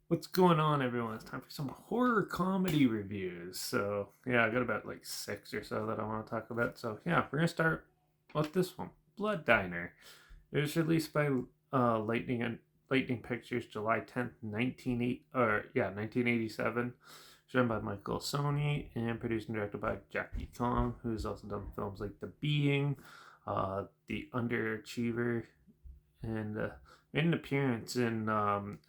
What's going on, everyone? It's time for some horror comedy reviews. So, yeah, I got about like six or so that I want to talk about. So, yeah, we're gonna start with this one, Blood Diner. It was released by Lightning Pictures July 10th, 1987. Shown by Michael Sony and produced and directed by Jackie Kong, who's also done films like The Being, The Underachiever, and made an appearance in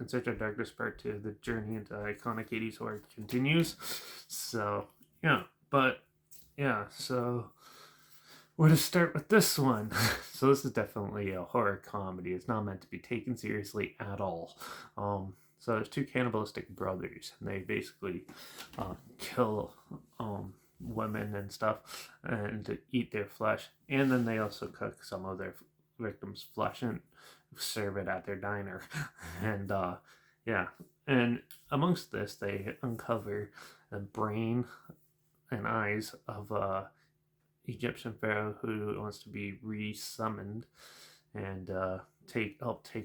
Search of Darkness Part 2. The journey into iconic 80s horror continues. So, yeah, but yeah, so we're to start with this one. So, this is definitely a horror comedy. It's not meant to be taken seriously at all. So, there's two cannibalistic brothers, and they basically kill women and stuff and to eat their flesh, and then they also cook some of their victims' flesh and serve it at their diner. And yeah, and amongst this, they uncover the brain and eyes of a Egyptian pharaoh who wants to be re-summoned and take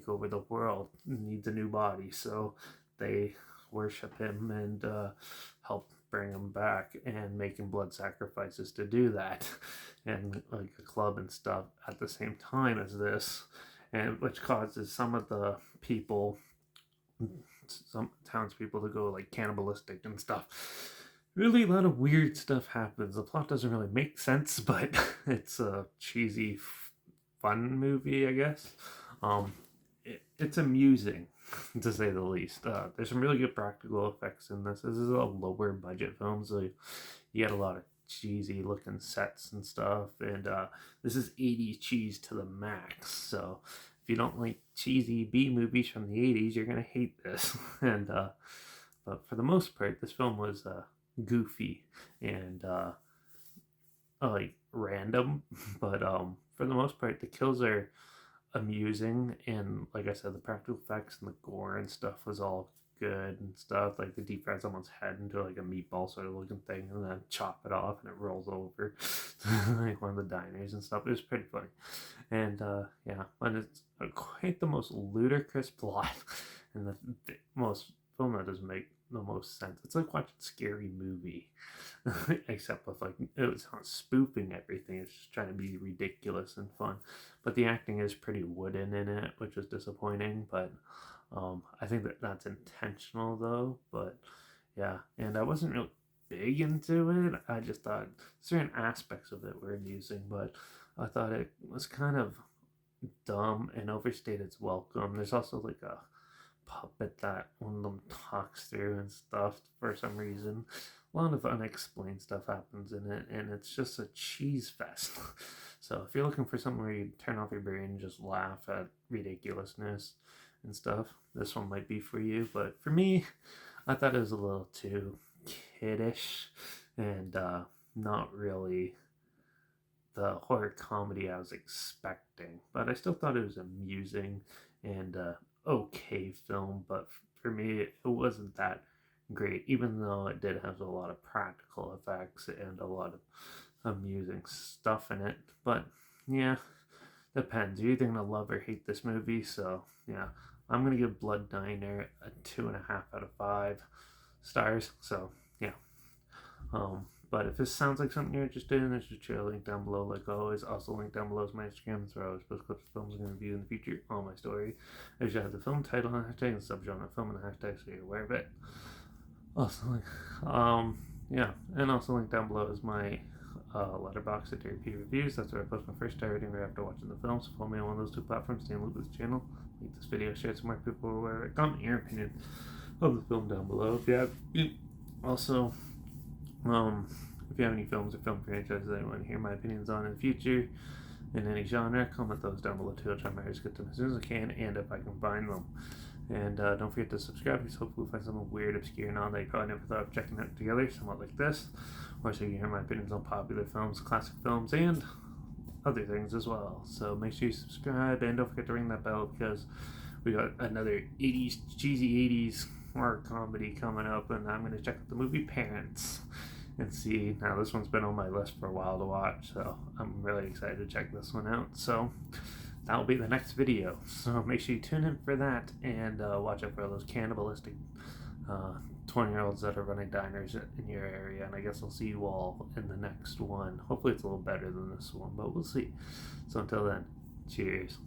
over the world. Needs a new body, so they worship him and help bring him back and making blood sacrifices to do that, and like a club and stuff at the same time as this, and which causes some of the people, some townspeople, to go like cannibalistic and stuff. Really, a lot of weird stuff happens. The plot doesn't really make sense, but it's a cheesy, fun movie, I guess. It's amusing, to say the least. There's some really good practical effects in this. This is a lower budget film, so you get a lot of cheesy looking sets and stuff. And this is 80s cheese to the max. So if you don't like cheesy B movies from the 80s, you're gonna hate this. And but for the most part, this film was goofy and like random, but for the most part, the kills are amusing, and like I said, the practical effects and the gore and stuff was all good and stuff. Like the deep fry someone's head into like a meatball sort of looking thing, and then chop it off, and it rolls over like one of the diners and stuff. It was pretty funny, and yeah, but it's quite the most ludicrous plot, and the most film that doesn't make the most sense. It's like watching a scary movie, except with like it was not spoofing everything. It's just trying to be ridiculous and fun, but the acting is pretty wooden in it, which is disappointing. But I think that that's intentional though. But yeah, and I wasn't really big into it. I just thought certain aspects of it were amusing, but I thought it was kind of dumb and overstayed its welcome. There's also like a puppet that one of them talks through and stuff for some reason. A lot of unexplained stuff happens in it, and it's just a cheese fest. So if you're looking for something where you turn off your brain and just laugh at ridiculousness and stuff, this one might be for you. But for me, I thought it was a little too kiddish and not really the horror comedy I was expecting. But I still thought it was amusing and okay film. But for me, it wasn't that great, even though it did have a lot of practical effects and a lot of amusing stuff in it. But yeah, depends. You're either gonna love or hate this movie. So yeah, I'm gonna give Blood Diner a 2.5 out of 5 stars. So yeah, but if this sounds like something you're interested in, there's a trail link down below. Like always, also link down below is my Instagram. That's where I always post clips of films I'm going to review in the future on my story. I usually have the film title and hashtag and subgenre film and hashtag, so you're aware of it. Also, yeah, and also link down below is my Letterbox at JP Reviews. That's where I post my first star rating right after watching the film. So follow me on one of those two platforms. Stay in loop with this channel. Like this video, share it so more people are aware of it. Comment your opinion of the film down below if you have. Also, if you have any films or film franchises that you want to hear my opinions on in the future in any genre, comment those down below too. I'll try my hardest to get them as soon as I can and if I can find them. And don't forget to subscribe because hopefully we'll find something weird, obscure, and all that you probably never thought of checking out together, somewhat like this. Or so you can hear my opinions on popular films, classic films, and other things as well. So make sure you subscribe and don't forget to ring that bell because we got another 80s, cheesy 80s horror comedy coming up, and I'm going to check out the movie Parents and see. Now this one's been on my list for a while to watch, so I'm really excited to check this one out. So that'll be the next video. So make sure you tune in for that, and watch out for those cannibalistic 20-year-olds that are running diners in your area. And I guess I'll see you all in the next one. Hopefully it's a little better than this one, but we'll see. So until then, cheers.